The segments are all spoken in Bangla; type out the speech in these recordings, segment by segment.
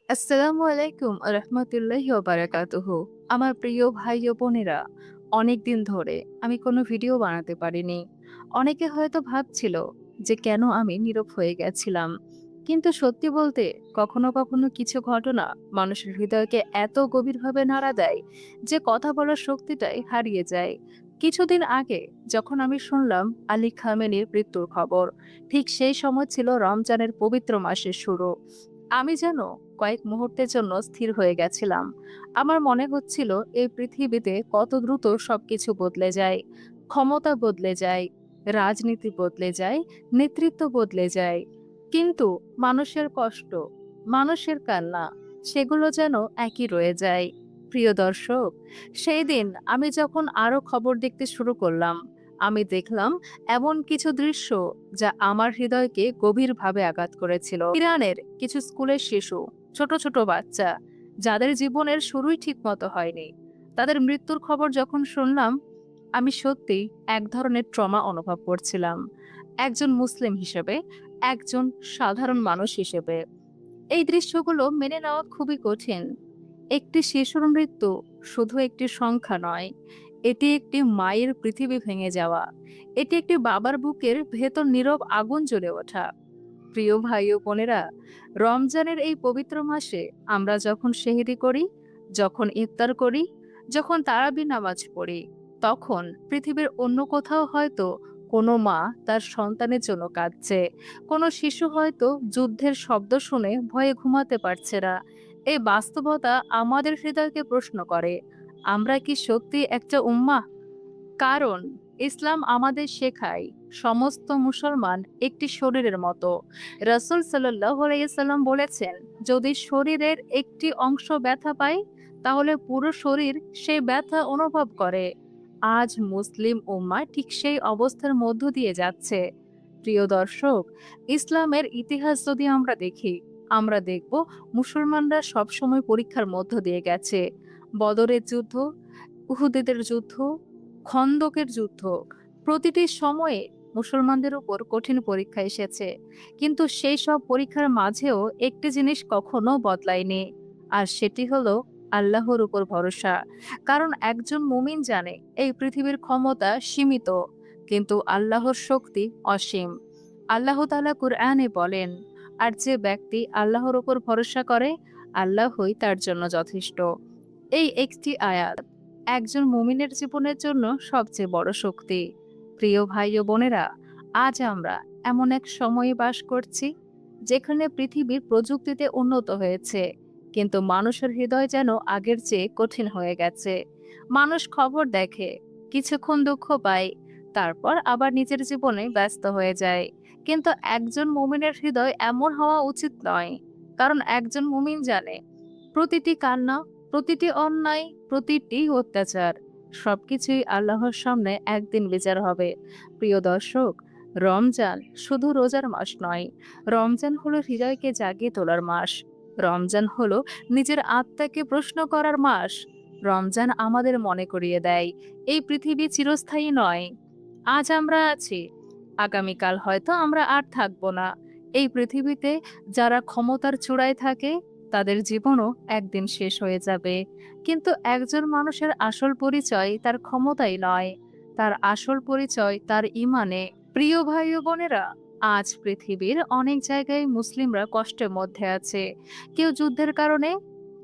আসসালামু আলাইকুম রহমতুল্লাহি ওয়া বারাকাতুহু। আমার প্রিয় ভাই ও বোনেরা, অনেকদিন ধরে আমি কোনো ভিডিও বানাতে পারিনি। অনেকে হয়তো ভাবছিল যে কেন আমি নীরব হয়ে গেছিলাম। কিন্তু সত্যি বলতে কখনো কখনো কিছু ঘটনা মানুষের হৃদয়কে এত গভীরভাবে নাড়া দেয় যে কথা বলার শক্তিটাই হারিয়ে যায়। কিছুদিন আগে যখন আমি শুনলাম আলী খামেনির মৃত্যুর খবর, ঠিক সেই সময় ছিল রমজানের পবিত্র মাসের শুরু। আমি যেন কয়েক মুহূর্তের জন্য স্থির হয়ে গেছিলাম। আমার মনে হচ্ছিল এই পৃথিবীতে কত দ্রুত সবকিছু বদলে যায়। ক্ষমতা বদলে যায়, রাজনীতি বদলে যায়, নেতৃত্ব বদলে যায়। কিন্তু মানুষের কষ্ট, মানুষের কান্না, সেগুলো যেন একই রয়ে যায়। প্রিয় দর্শক, সেই দিন আমি যখন আরো খবর দেখতে শুরু করলাম, আমি দেখলাম এমন কিছু দৃশ্য যা আমার হৃদয়কে গভীরভাবে আঘাত করেছিল। ইরানের কিছু স্কুলের শিশু, ছোট ছোট বাচ্চা, যাদের জীবনের শুরুই ঠিক মতো হয়নি, তাদের মৃত্যুর খবর যখন শুনলাম, আমি সত্যি এক ধরনের ট্রমা অনুভব করছিলাম। একজন মুসলিম হিসেবে, একজন সাধারণ মানুষ হিসেবে এই দৃশ্যগুলো মেনে নেওয়া খুবই কঠিন। একটি শিশুর মৃত্যু শুধু একটি সংখ্যা নয়, এটি একটি মায়ের পৃথিবী ভেঙে যাওয়া। এটি একটি বাবার বুকের ভেতর নীরব আগুন জ্বলে ওঠা। প্রিয় ভাই ও বোনেরা, রমজানের এই পবিত্র মাসে আমরা যখন সেহরি করি, যখন ইফতার করি, যখন তারাবি নামাজ পড়ি, তখন পৃথিবীর অন্য কোথাও হয়তো কোনো মা তার সন্তানের জন্য কাঁদছে, কোনো শিশু হয়তো যুদ্ধের শব্দ শুনে ভয়ে ঘুমাতে পারছে না। এই বাস্তবতা আমাদের হৃদয়কে প্রশ্ন করে, আমরা কি সত্যি একটা উম্মাহ? কারণ ইসলাম আমাদের শেখায় সমস্ত মুসলমান একটি শরীরের মতো। রাসূল সাল্লাল্লাহু আলাইহি সাল্লাম বলেছেন, যদি শরীরের একটি অংশ ব্যথা পায়, তাহলে পুরো শরীর সেই ব্যথা অনুভব করে। আজ মুসলিম উম্মাহ ঠিক সেই অবস্থার মধ্য দিয়ে যাচ্ছে। প্রিয় দর্শক, ইসলামের ইতিহাস যদি আমরা দেখি, আমরা দেখব মুসলমানরা সবসময় পরীক্ষার মধ্য দিয়ে গেছে। বদরের যুদ্ধ, উহুদের যুদ্ধ, খন্দকের যুদ্ধ, প্রতিটি সময়ে মুসলমানদের উপর কঠিন পরীক্ষা এসেছে। কিন্তু সেই সব পরীক্ষার মাঝেও একটি জিনিস কখনো বদলায়নি, আর সেটি হলো আল্লাহর উপর ভরসা। কারণ একজন মুমিন জানে এই পৃথিবীর ক্ষমতা সীমিত, কিন্তু আল্লাহর শক্তি অসীম। আল্লাহ তাআলা কুরআনে বলেন, আর যে ব্যক্তি আল্লাহর উপর ভরসা করে, আল্লাহই তার জন্য যথেষ্ট। এই একটি আয়াত একজন মুমিনের জীবনের জন্য সবচেয়ে বড় শক্তি। প্রিয় ভাই ও বোনেরা, আজ আমরা এমন এক সময়ে বাস করছি যেখানে পৃথিবীর প্রযুক্তিতে উন্নত হয়েছে, কিন্তু মানুষের হৃদয় যেন আগের চেয়ে কঠিন হয়ে গেছে। মানুষ খবর দেখে, কিছুক্ষণ দুঃখ পায়, তারপর আবার নিজের জীবনে ব্যস্ত হয়ে যায়। কিন্তু একজন মুমিনের হৃদয় এমন হওয়া উচিত নয়। কারণ একজন মুমিন জানে প্রতিটি কান্না, প্রতিটি অন্যায়, প্রতিটি অত্যাচার, সবকিছুই আল্লাহর সামনে একদিন বিচার হবে। প্রিয় দর্শক, রমজান শুধু রোজার মাস নয়, রমজান হলো হৃদয়কে জাগিয়ে তোলার মাস। রমজান হলো নিজের আত্মাকে প্রশ্ন করার মাস। রমজান আমাদের মনে করিয়ে দেয় এই পৃথিবী চিরস্থায়ী নয়। আজ আমরা আছি, আগামীকাল হয়তো আমরা আর থাকবো না। এই পৃথিবীতে যারা ক্ষমতার চূড়ায় থাকে, তাদের জীবনও একদিন শেষ হয়ে যাবে। কিন্তু একজন মানুষের আসল পরিচয় তার ক্ষমতাই নয়, তার আসল পরিচয় তার ঈমানে। প্রিয় ভাই ও বোনেরা, আজ পৃথিবীর অনেক জায়গায় মুসলিমরা কষ্টের মধ্যে আছে। কেউ যুদ্ধের কারণে,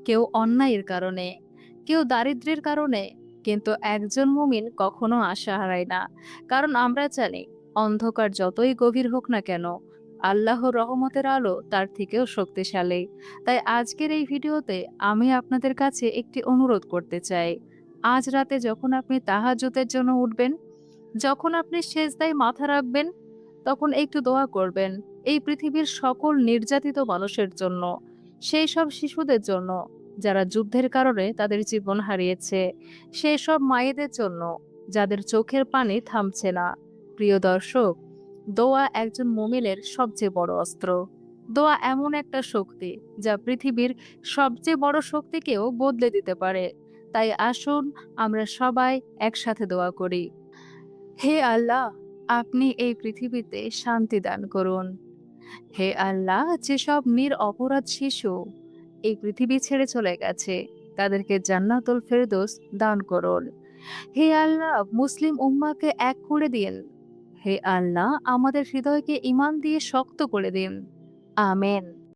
কেউ অন্যায়ের কারণে, কেউ দারিদ্র্যের কারণে। কিন্তু একজন মুমিন কখনো আশা হারায় না। কারণ আমরা জানি, অন্ধকার যতই গভীর হোক না কেন, আল্লাহর রহমতের আলো তার থেকেও শক্তিশালী। তাই আজকের এই ভিডিওতে আমি আপনাদের কাছে একটি অনুরোধ করতে চাই। আজ রাতে যখন আপনি তাহাজ্জুদের জন্য উঠবেন, যখন আপনি সেজদায় মাথা রাখবেন, তখন একটু দোয়া করবেন এই পৃথিবীর সকল নির্যাতিত মানুষের জন্য, সেই সব শিশুদের জন্য যারা যুদ্ধের কারণে তাদের জীবন হারিয়েছে, সেই সব মায়েদের জন্য যাদের চোখের পানি থামছে না। প্রিয় দর্শক, দোয়া একজন মুমিনের সবচেয়ে বড় অস্ত্র। দোয়া এমন একটা শক্তি যা পৃথিবীর সবচেয়ে বড় শক্তিকেও বদলে দিতে পারে। তাই আসুন আমরা সবাই একসাথে দোয়া করি। হে আল্লাহ, আপনি এই পৃথিবীতে শান্তি দান করুন। হে আল্লাহ, যেসব নিরপরাধ শিশু এই পৃথিবী ছেড়ে চলে গেছে, তাদেরকে জান্নাতুল ফেরদৌস দান করুন। হে আল্লাহ, মুসলিম উম্মাহকে এক করে দিন। হে আল্লাহ, আমাদের হৃদয়কে ঈমান দিয়ে শক্ত করে দিন। আমেন।